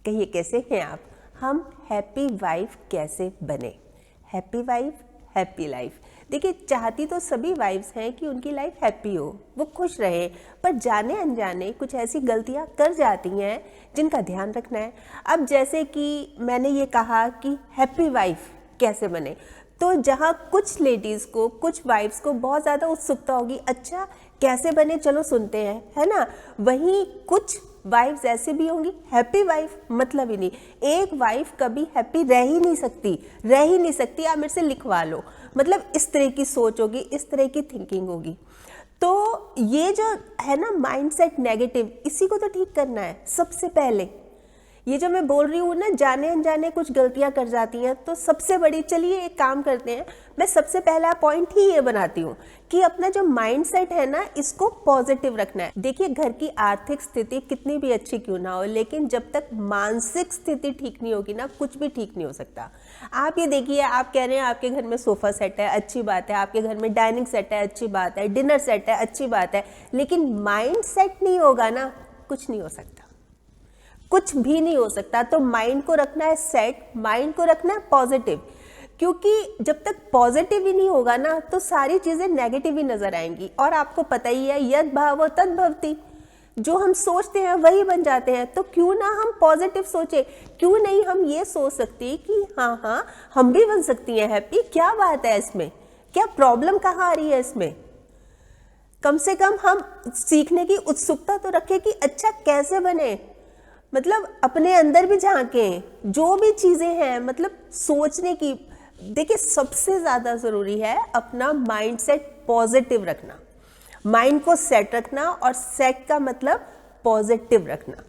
कहिए कैसे हैं आप? हम हैप्पी वाइफ कैसे बने? Happy wife happy life. देखिए, चाहती तो सभी वाइफ्स हैं कि उनकी लाइफ हैप्पी हो, वो खुश रहे, पर जाने अनजाने कुछ ऐसी गलतियां कर जाती हैं जिनका ध्यान रखना है। अब जैसे कि मैंने ये कहा कि हैप्पी वाइफ कैसे बने, तो जहाँ कुछ लेडीज़ को, कुछ वाइफ्स को बहुत ज़्यादा उत्सुकता होगी, अच्छा कैसे बने, चलो सुनते हैं, है ना। वहीं कुछ वाइफ्स ऐसे भी होंगी हैप्पी वाइफ, मतलब ही नहीं, एक वाइफ कभी हैप्पी रह ही नहीं सकती। आप मेरे से लिखवा लो, मतलब इस तरह की सोच होगी, इस तरह की थिंकिंग होगी। तो ये जो है ना माइंडसेट नेगेटिव, इसी को तो ठीक करना है सबसे पहले। ये जो मैं बोल रही हूँ ना, जाने अनजाने कुछ गलतियां कर जाती हैं, तो सबसे बड़ी, चलिए एक काम करते हैं, मैं सबसे पहला पॉइंट ही ये बनाती हूँ कि अपना जो माइंडसेट है ना, इसको पॉजिटिव रखना है। देखिए, घर की आर्थिक स्थिति कितनी भी अच्छी क्यों ना हो, लेकिन जब तक मानसिक स्थिति ठीक नहीं होगी ना, कुछ भी ठीक नहीं हो सकता। आप ये देखिए, आप कह रहे हैं आपके घर में सोफा सेट है, अच्छी बात है, आपके घर में डाइनिंग सेट है, अच्छी बात है, डिनर सेट है, अच्छी बात है, लेकिन माइंड सेट नहीं होगा ना, कुछ नहीं हो सकता, कुछ भी नहीं हो सकता। तो माइंड को रखना है सेट, माइंड को रखना है पॉजिटिव, क्योंकि जब तक पॉजिटिव ही नहीं होगा ना, तो सारी चीजें नेगेटिव ही नजर आएंगी। और आपको पता ही है, यद भावो तद भवति, जो हम सोचते हैं वही बन जाते हैं। तो क्यों ना हम पॉजिटिव सोचे, क्यों नहीं हम ये सोच सकते कि हाँ हम भी बन सकती हैं हैप्पी, क्या बात है इसमें, क्या प्रॉब्लम कहाँ आ रही है इसमें। कम से कम हम सीखने की उत्सुकता तो रखें कि अच्छा कैसे बने, मतलब अपने अंदर भी झांकें, जो भी चीजें हैं, मतलब सोचने की। देखिए, सबसे ज्यादा जरूरी है अपना माइंडसेट पॉजिटिव रखना, माइंड को सेट रखना, और सेट का मतलब पॉजिटिव रखना।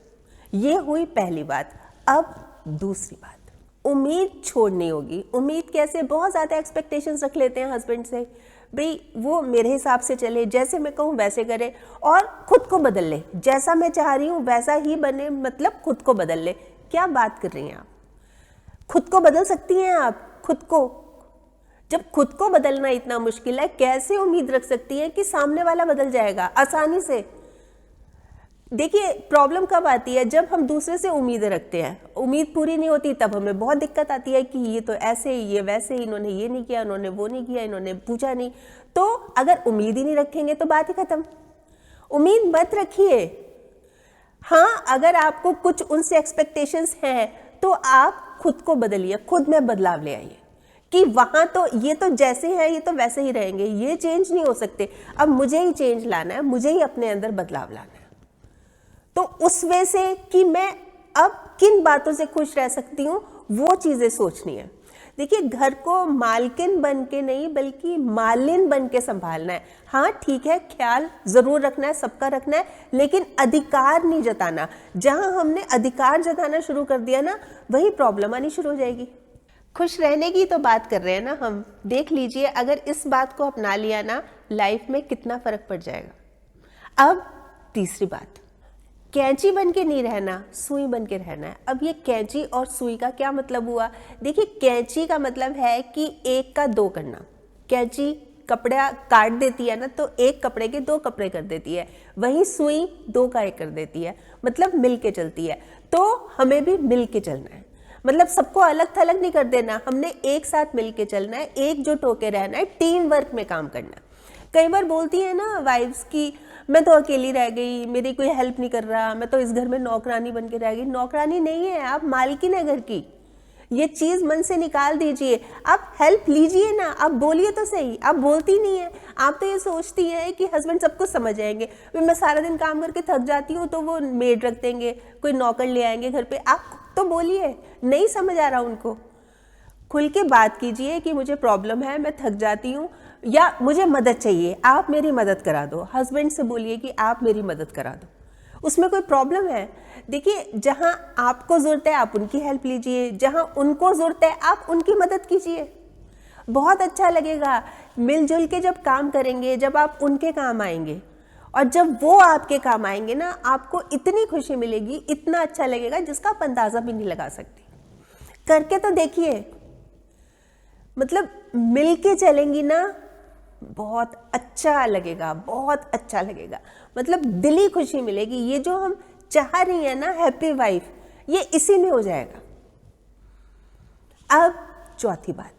ये हुई पहली बात। अब दूसरी बात, उम्मीद छोड़नी होगी। उम्मीद कैसे? बहुत ज्यादा एक्सपेक्टेशंस रख लेते हैं हस्बैंड से, भाई वो मेरे हिसाब से चले, जैसे मैं कहूँ वैसे करे, और खुद को बदल ले, जैसा मैं चाह रही हूँ वैसा ही बने, मतलब खुद को बदल ले। क्या बात कर रही हैं आप? खुद को बदल सकती हैं आप? खुद को, जब खुद को बदलना इतना मुश्किल है, कैसे उम्मीद रख सकती हैं कि सामने वाला बदल जाएगा आसानी से? देखिए, प्रॉब्लम कब आती है? जब हम दूसरे से उम्मीदें रखते हैं, उम्मीद पूरी नहीं होती, तब हमें बहुत दिक्कत आती है कि ये तो ऐसे, ये वैसे, इन्होंने ये नहीं किया, इन्होंने वो नहीं किया, इन्होंने पूछा नहीं। तो अगर उम्मीद ही नहीं रखेंगे तो बात ही खत्म। उम्मीद मत रखिए। हाँ, अगर आपको कुछ उनसे एक्सपेक्टेशंस हैं, तो आप खुद को बदलिए, खुद में बदलाव ले आइए कि वहां तो ये तो जैसे हैं, ये तो वैसे ही रहेंगे, ये चेंज नहीं हो सकते, अब मुझे ही चेंज लाना है, मुझे ही अपने अंदर बदलाव लाना है। तो उस वे से कि मैं अब किन बातों से खुश रह सकती हूँ, वो चीजें सोचनी है। देखिए, घर को मालकिन बन के नहीं, बल्कि मालिन बन के संभालना है। हाँ ठीक है, ख्याल जरूर रखना है, सबका रखना है, लेकिन अधिकार नहीं जताना। जहां हमने अधिकार जताना शुरू कर दिया ना, वही प्रॉब्लम आनी शुरू हो जाएगी। खुश रहने की तो बात कर रहे हैं ना हम, देख लीजिए अगर इस बात को अपना लिया ना, लाइफ में कितना फर्क पड़ जाएगा। अब तीसरी बात, कैंची बन के नहीं रहना, सुई बन के रहना है। अब ये कैंची और सुई का क्या मतलब हुआ? देखिए, कैंची का मतलब है कि एक का दो करना। कैंची कपड़ा काट देती है ना, तो एक कपड़े के दो कपड़े कर देती है, वहीं सुई दो का एक कर देती है, मतलब मिल के चलती है। तो हमें भी मिल के चलना है, मतलब सबको अलग थलग नहीं कर देना, हमने एक साथ मिल के चलना है, एकजुट होके रहना है, टीम वर्क में काम करना है। कई बार बोलती है ना वाइफ्स की, मैं तो अकेली रह गई, मेरी कोई हेल्प नहीं कर रहा, मैं तो इस घर में नौकरानी बन के रह गई। नौकरानी नहीं है, आप मालकिन है घर की। ये चीज मन से निकाल दीजिए, आप हेल्प लीजिए ना, आप बोलिए तो सही। आप बोलती नहीं है, आप तो ये सोचती है कि हस्बैंड सब कुछ समझ जाएंगे, मैं सारा दिन काम करके थक जाती हूँ तो वो मेड रख देंगे, कोई नौकर ले आएंगे घर पे। आप तो बोलिए, नहीं समझ आ रहा उनको, खुल के बात कीजिए कि मुझे प्रॉब्लम है, मैं थक जाती हूँ, या मुझे मदद चाहिए, आप मेरी मदद करा दो। हस्बैंड से बोलिए कि आप मेरी मदद करा दो, उसमें कोई प्रॉब्लम है? देखिए, जहां आपको जरूरत है आप उनकी हेल्प लीजिए, जहां उनको जरूरत है आप उनकी मदद कीजिए। बहुत अच्छा लगेगा मिलजुल के जब काम करेंगे, जब आप उनके काम आएंगे, और जब वो आपके काम आएंगे ना, आपको इतनी खुशी मिलेगी, इतना अच्छा लगेगा जिसका आप अंदाजा भी नहीं लगा सकती। करके तो देखिए, मतलब मिलके चलेंगी ना, बहुत अच्छा लगेगा, बहुत अच्छा लगेगा, मतलब दिली खुशी मिलेगी। ये जो हम चाह रही है ना हैप्पी वाइफ, ये इसी में हो जाएगा। अब चौथी बात,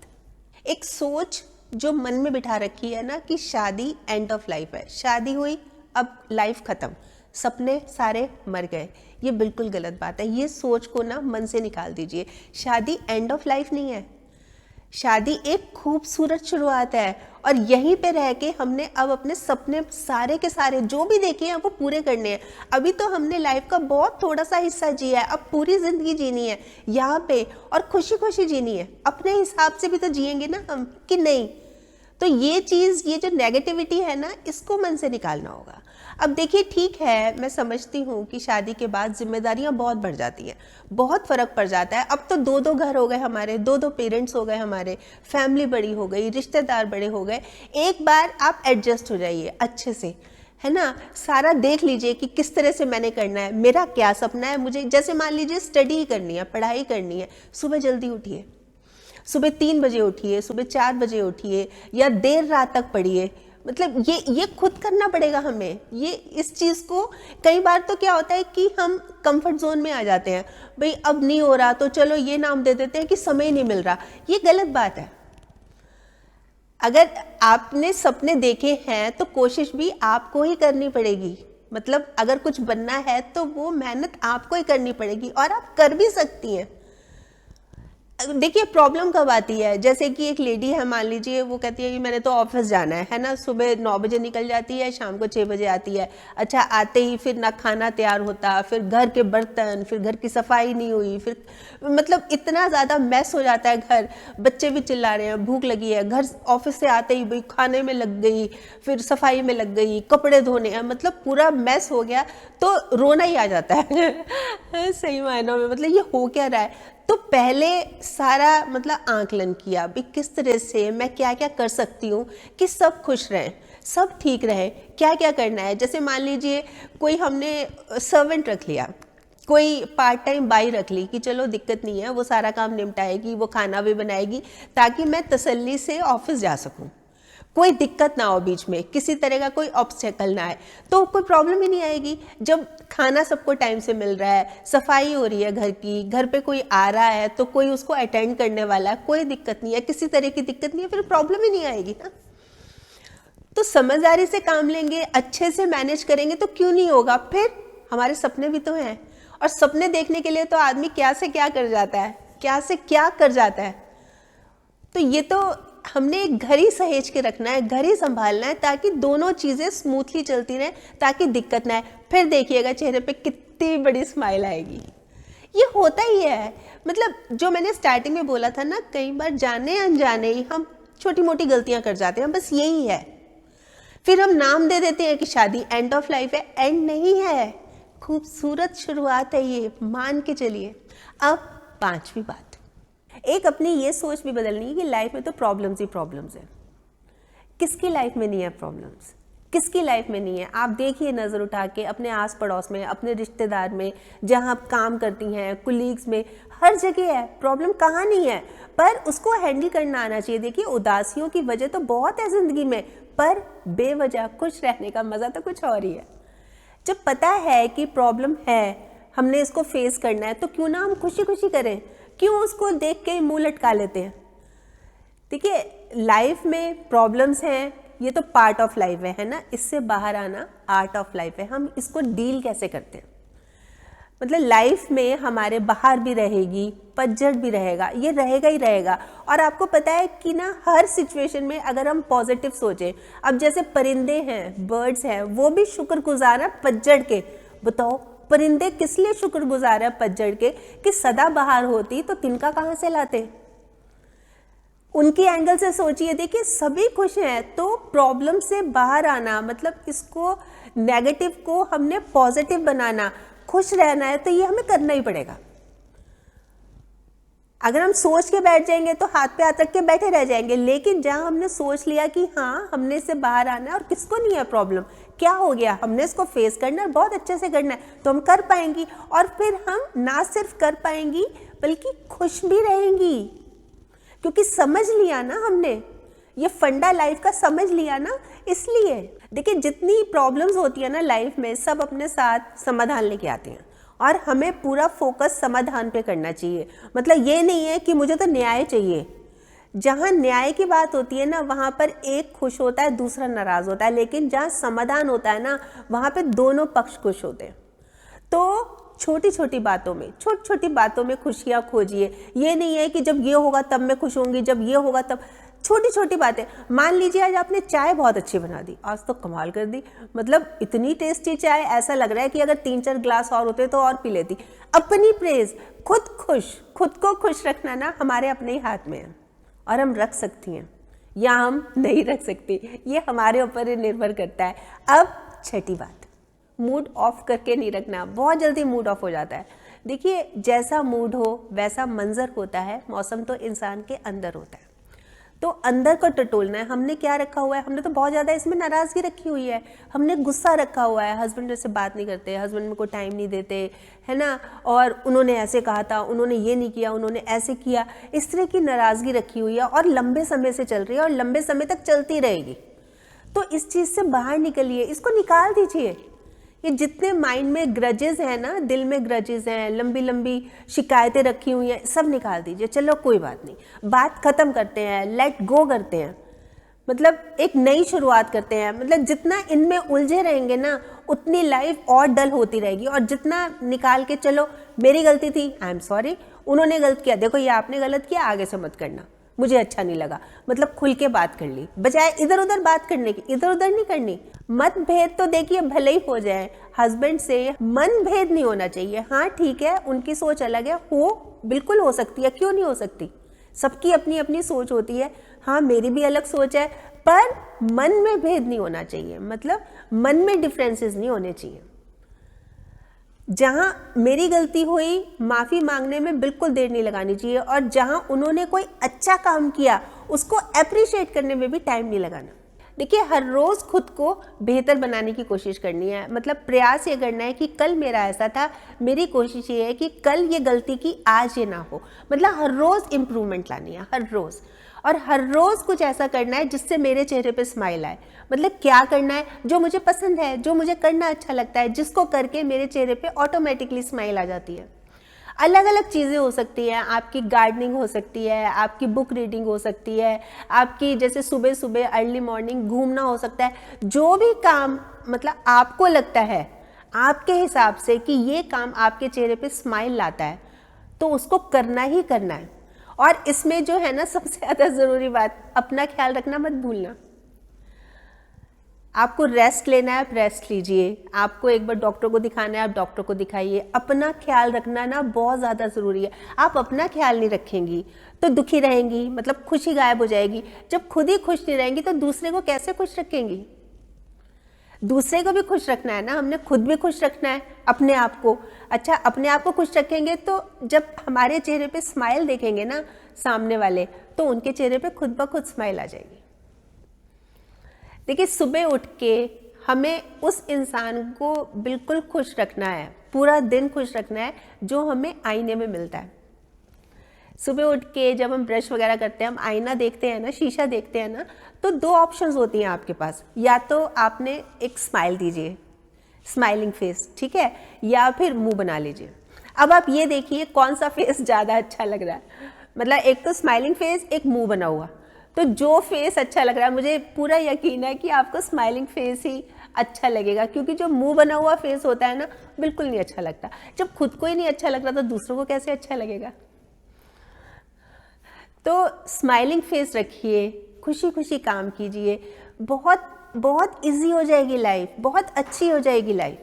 एक सोच जो मन में बिठा रखी है ना कि शादी एंड ऑफ लाइफ है, शादी हुई अब लाइफ खत्म, सपने सारे मर गए, ये बिल्कुल गलत बात है। ये सोच को ना मन से निकाल दीजिए। शादी एंड ऑफ लाइफ नहीं है, शादी एक खूबसूरत शुरुआत है और यहीं पे रह के हमने अब अपने सपने सारे के सारे जो भी देखे हैं वो पूरे करने हैं। अभी तो हमने लाइफ का बहुत थोड़ा सा हिस्सा जिया है, अब पूरी जिंदगी जीनी है यहाँ पे और खुशी खुशी जीनी है। अपने हिसाब से भी तो जिएंगे ना हम, कि नहीं? तो ये चीज़, ये जो नेगेटिविटी है ना, इसको मन से निकालना होगा। अब देखिए, ठीक है, मैं समझती हूँ कि शादी के बाद जिम्मेदारियाँ बहुत बढ़ जाती हैं, बहुत फ़र्क पड़ जाता है। अब तो दो दो घर हो गए हमारे, दो दो पेरेंट्स हो गए हमारे, फैमिली बड़ी हो गई, रिश्तेदार बड़े हो गए। एक बार आप एडजस्ट हो जाइए अच्छे से, है ना? सारा देख लीजिए कि किस तरह से मैंने करना है, मेरा क्या सपना है। मुझे जैसे मान लीजिए स्टडी करनी है, पढ़ाई करनी है, सुबह जल्दी उठिए, सुबह 3 बजे उठिए, सुबह 4 बजे उठिए, या देर रात तक पढ़िए। मतलब ये खुद करना पड़ेगा हमें। ये इस चीज़ को कई बार तो क्या होता है कि हम कंफर्ट जोन में आ जाते हैं, भाई अब नहीं हो रहा तो चलो ये नाम दे देते हैं कि समय नहीं मिल रहा। ये गलत बात है। अगर आपने सपने देखे हैं तो कोशिश भी आपको ही करनी पड़ेगी। मतलब अगर कुछ बनना है तो वो मेहनत आपको ही करनी पड़ेगी और आप कर भी सकती हैं। देखिए, प्रॉब्लम कब आती है, जैसे कि एक लेडी है, मान लीजिए वो कहती है कि मैंने तो ऑफिस जाना है ना, सुबह 9 बजे निकल जाती है, शाम को 6 बजे आती है। अच्छा, आते ही फिर ना खाना तैयार होता, फिर घर के बर्तन, फिर घर की सफाई नहीं हुई, फिर मतलब इतना ज़्यादा मैस हो जाता है घर, बच्चे भी चिल्ला रहे हैं, भूख लगी है, घर ऑफिस से आते ही भाई खाने में लग गई, फिर सफाई में लग गई, कपड़े धोने हैं, मतलब पूरा मैस हो गया तो रोना ही आ जाता है सही मायनों में। मतलब ये हो क्या रहा है? तो पहले सारा मतलब आंकलन किया भी किस तरह से मैं क्या क्या कर सकती हूँ कि सब खुश रहें, सब ठीक रहे, क्या क्या करना है। जैसे मान लीजिए कोई हमने सर्वेंट रख लिया, कोई पार्ट टाइम बाई रख ली कि चलो दिक्कत नहीं है, वो सारा काम निपटाएगी, वो खाना भी बनाएगी ताकि मैं तसल्ली से ऑफिस जा सकूँ, कोई दिक्कत ना हो, बीच में किसी तरह का कोई ऑब्स्टेकल ना आए, तो कोई प्रॉब्लम ही नहीं आएगी। जब खाना सबको टाइम से मिल रहा है, सफाई हो रही है घर की, घर पे कोई आ रहा है तो कोई उसको अटेंड करने वाला है, कोई दिक्कत नहीं है, किसी तरह की दिक्कत नहीं है, फिर प्रॉब्लम ही नहीं आएगी ना। तो समझदारी से काम लेंगे, अच्छे से मैनेज करेंगे तो क्यों नहीं होगा। फिर हमारे सपने भी तो हैं, और सपने देखने के लिए तो आदमी क्या से क्या कर जाता है, क्या से क्या कर जाता है। तो ये तो हमने एक घर ही सहेज के रखना है, घर ही संभालना है, ताकि दोनों चीज़ें स्मूथली चलती रहें, ताकि दिक्कत ना आए। फिर देखिएगा चेहरे पे कितनी बड़ी स्माइल आएगी। ये होता ही है। मतलब जो मैंने स्टार्टिंग में बोला था ना, कई बार जाने अनजाने ही हम छोटी मोटी गलतियां कर जाते हैं, बस यही है। फिर हम नाम दे देते हैं कि शादी एंड ऑफ लाइफ है। एंड नहीं है, खूबसूरत शुरुआत है ये, मान के चलिए। अब 5वीं बात, एक अपनी ये सोच भी बदलनी है कि लाइफ में तो प्रॉब्लम्स ही प्रॉब्लम्स है। किसकी लाइफ में नहीं है प्रॉब्लम्स? किसकी लाइफ में नहीं है? आप देखिए नज़र उठा के अपने आस पड़ोस में, अपने रिश्तेदार में, जहाँ आप काम करती हैं, कुलीग्स में, हर जगह है प्रॉब्लम। कहाँ नहीं है? पर उसको हैंडल करना आना चाहिए। देखिए, उदासियों की वजह तो बहुत है ज़िंदगी में, पर बेवजह खुश रहने का मज़ा तो कुछ और ही है। जब पता है कि प्रॉब्लम है, हमने इसको फेस करना है, तो क्यों ना हम खुशी खुशी करें, क्यों उसको देख के मुंह लटका लेते हैं। देखिए, लाइफ में प्रॉब्लम्स हैं, ये तो पार्ट ऑफ लाइफ है ना, इससे बाहर आना आर्ट ऑफ लाइफ है। हम इसको डील कैसे करते हैं। मतलब लाइफ में हमारे बाहर भी रहेगी, पतझड़ भी रहेगा, ये रहेगा ही रहेगा। और आपको पता है कि ना, हर सिचुएशन में अगर हम पॉजिटिव सोचें, अब जैसे परिंदे हैं, बर्ड्स हैं, वो भी शुक्रगुजार है पतझड़ के। बताओ, परिंदे किस लिए शुक्रगुजार है पतझड़ के कि सदा बहार होती तो तिनका कहाँ से लाते। उनकी एंगल से सोचिए, देखिए सभी खुश हैं, तो प्रॉब्लम से बाहर आना, मतलब इसको नेगेटिव को हमने पॉजिटिव बनाना, खुश रहना है, तो ये हमें करना ही पड़ेगा। अगर हम सोच के बैठ जाएंगे तो हाथ पे हाथ रख के बैठे रह जाएंगे। लेकिन जहां हमने सोच लिया कि हाँ, हमने इससे बाहर आना है और किसको नहीं है प्रॉब्लम, क्या हो गया, हमने इसको फेस करना है, बहुत अच्छे से करना है, तो हम कर पाएंगी। और फिर हम ना सिर्फ कर पाएंगी बल्कि खुश भी रहेंगी, क्योंकि समझ लिया ना हमने, ये फंडा लाइफ का समझ लिया ना। इसलिए देखिए, जितनी प्रॉब्लम्स होती है ना लाइफ में, सब अपने साथ समाधान लेके आते हैं। और हमें पूरा फोकस समाधान पे करना चाहिए। मतलब ये नहीं है कि मुझे तो न्याय चाहिए। जहाँ न्याय की बात होती है ना, वहाँ पर एक खुश होता है, दूसरा नाराज होता है, लेकिन जहाँ समाधान होता है ना, वहाँ पे दोनों पक्ष खुश होते हैं। तो छोटी छोटी बातों में खुशियाँ खोजिए। ये नहीं है कि जब ये होगा तब मैं खुश होंगी, जब ये होगा तब। छोटी छोटी बातें, मान लीजिए आज आपने चाय बहुत अच्छी बना दी, आज तो कमाल कर दी, मतलब इतनी टेस्टी चाय, ऐसा लग रहा है कि अगर 3-4 ग्लास और होते तो और पी लेती। अपनी प्रेज, खुद खुश, खुद को खुश रखना ना हमारे अपने ही हाथ में है, और हम रख सकती हैं या हम नहीं रख सकती, ये हमारे ऊपर ही निर्भर करता है। अब छठी बात, मूड ऑफ करके नहीं रखना। बहुत जल्दी मूड ऑफ हो जाता है। देखिए, जैसा मूड हो वैसा मंजर होता है, मौसम तो इंसान के अंदर होता है। तो अंदर को टटोलना है। हमने क्या रखा हुआ है? हमने तो बहुत ज़्यादा इसमें नाराज़गी रखी हुई है, हमने गुस्सा रखा हुआ है, हस्बैंड जैसे बात नहीं करते, हस्बैंड मेरे को टाइम नहीं देते, है ना, और उन्होंने ऐसे कहा था, उन्होंने ये नहीं किया, उन्होंने ऐसे किया। इस तरह की नाराज़गी रखी हुई है और लंबे समय से चल रही है और लंबे समय तक चलती रहेगी। तो इस चीज़ से बाहर निकलिए, इसको निकाल दीजिए। ये जितने माइंड में ग्रजेस हैं ना, दिल में ग्रजेस हैं, लंबी लंबी शिकायतें रखी हुई हैं, सब निकाल दीजिए। चलो कोई बात नहीं, बात खत्म करते हैं, लेट गो करते हैं, मतलब एक नई शुरुआत करते हैं। मतलब जितना इनमें उलझे रहेंगे ना, उतनी लाइफ और डल होती रहेगी। और जितना निकाल के चलो, मेरी गलती थी, आई एम सॉरी, उन्होंने गलत किया, देखो ये आपने गलत किया, आगे से मत करना, मुझे अच्छा नहीं लगा, मतलब खुल के बात कर ली, बजाय इधर उधर बात करने की। इधर उधर नहीं करनी। मतभेद तो देखिए भले ही हो जाए, हस्बैंड से मन भेद नहीं होना चाहिए। हाँ ठीक है, उनकी सोच अलग है, हो बिल्कुल हो सकती है, क्यों नहीं हो सकती, सबकी अपनी अपनी सोच होती है। हाँ मेरी भी अलग सोच है, पर मन में भेद नहीं होना चाहिए, मतलब मन में डिफरेंसेस नहीं होने चाहिए। जहां मेरी गलती हुई, माफ़ी मांगने में बिल्कुल देर नहीं लगानी चाहिए, और जहां उन्होंने कोई अच्छा काम किया उसको अप्रिशिएट करने में भी टाइम नहीं लगाना। देखिए, हर रोज़ खुद को बेहतर बनाने की कोशिश करनी है। मतलब प्रयास ये करना है कि कल मेरा ऐसा था, मेरी कोशिश ये है कि कल ये गलती की, आज ये ना हो। मतलब हर रोज़ इम्प्रूवमेंट लानी है, हर रोज़, और हर रोज़ कुछ ऐसा करना है जिससे मेरे चेहरे पे स्माइल आए। मतलब क्या करना है? जो मुझे पसंद है, जो मुझे करना अच्छा लगता है, जिसको करके मेरे चेहरे पे ऑटोमेटिकली स्माइल आ जाती है। अलग अलग चीज़ें हो सकती हैं, आपकी गार्डनिंग हो सकती है, आपकी बुक रीडिंग हो सकती है, आपकी जैसे सुबह सुबह अर्ली मॉर्निंग घूमना हो सकता है। जो भी काम मतलब आपको लगता है आपके हिसाब से कि ये काम आपके चेहरे पे स्माइल लाता है, तो उसको करना ही करना है। और इसमें जो है ना, सबसे ज़्यादा ज़रूरी बात, अपना ख्याल रखना मत भूलना। आपको रेस्ट लेना है, आप रेस्ट लीजिए। आपको एक बार डॉक्टर को दिखाना है, आप डॉक्टर को दिखाइए। अपना ख्याल रखना ना बहुत ज़्यादा ज़रूरी है। आप अपना ख्याल नहीं रखेंगी तो दुखी रहेंगी, मतलब खुशी गायब हो जाएगी। जब खुद ही खुश नहीं रहेंगी तो दूसरे को कैसे खुश रखेंगी? दूसरे को भी खुश रखना है ना, हमने खुद भी खुश रखना है अपने आप को। अच्छा, अपने आप को खुश रखेंगे तो जब हमारे चेहरे पे स्माइल देखेंगे ना सामने वाले, तो उनके चेहरे पे खुद ब खुद स्माइल आ जाएगी। देखिए, सुबह उठ के हमें उस इंसान को बिल्कुल खुश रखना है, पूरा दिन खुश रखना है जो हमें आईने में मिलता है। सुबह उठ के जब हम ब्रश वगैरह करते हैं, हम आईना देखते हैं ना, शीशा देखते हैं ना, तो दो ऑप्शंस होती हैं आपके पास। या तो आपने एक स्माइल दीजिए, स्माइलिंग फेस, ठीक है, या फिर मुंह बना लीजिए। अब आप ये देखिए कौन सा फेस ज़्यादा अच्छा लग रहा है। मतलब एक तो स्माइलिंग फेस, एक मुंह बना हुआ। तो जो फेस अच्छा लग रहा है, मुझे पूरा यकीन है कि आपको स्माइलिंग फेस ही अच्छा लगेगा, क्योंकि जो मुंह बना हुआ फेस होता है ना, बिल्कुल नहीं अच्छा लगता। जब खुद को ही नहीं अच्छा लग रहा तो दूसरों को कैसे अच्छा लगेगा? तो स्माइलिंग फेस रखिए, खुशी खुशी काम कीजिए, बहुत बहुत इजी हो जाएगी लाइफ, बहुत अच्छी हो जाएगी लाइफ।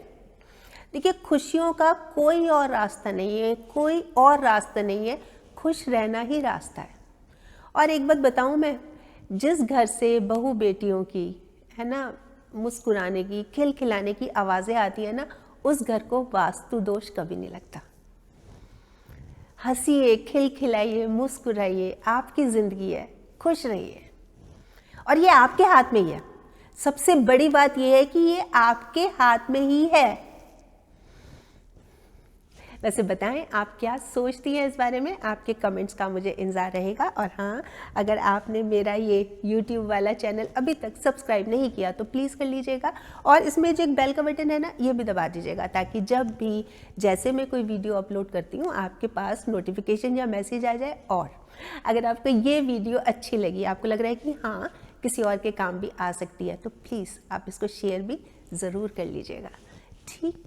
देखिए, खुशियों का कोई और रास्ता नहीं है, कोई और रास्ता नहीं है, खुश रहना ही रास्ता है। और एक बात बताऊं मैं, जिस घर से बहू बेटियों की, है ना, मुस्कुराने की, खिलखिलाने की आवाज़ें आती है ना, उस घर को वास्तु दोष कभी नहीं लगता। हंसिए, खिलखिलाइए, मुस्कुराइए, आपकी ज़िंदगी है, खुश रहिए, और ये आपके हाथ में ही है। सबसे बड़ी बात ये है कि ये आपके हाथ में ही है। वैसे बताएं आप क्या सोचती हैं इस बारे में, आपके कमेंट्स का मुझे इंतज़ार रहेगा। और हाँ, अगर आपने मेरा ये YouTube वाला चैनल अभी तक सब्सक्राइब नहीं किया तो प्लीज़ कर लीजिएगा, और इसमें जो एक बेल का बटन है ना, ये भी दबा दीजिएगा, ताकि जब भी जैसे मैं कोई वीडियो अपलोड करती हूँ आपके पास नोटिफिकेशन या मैसेज आ जाए। और अगर आपको ये वीडियो अच्छी लगी, आपको लग रहा है कि हाँ किसी और के काम भी आ सकती है, तो प्लीज़ आप इसको शेयर भी ज़रूर कर लीजिएगा। ठीक।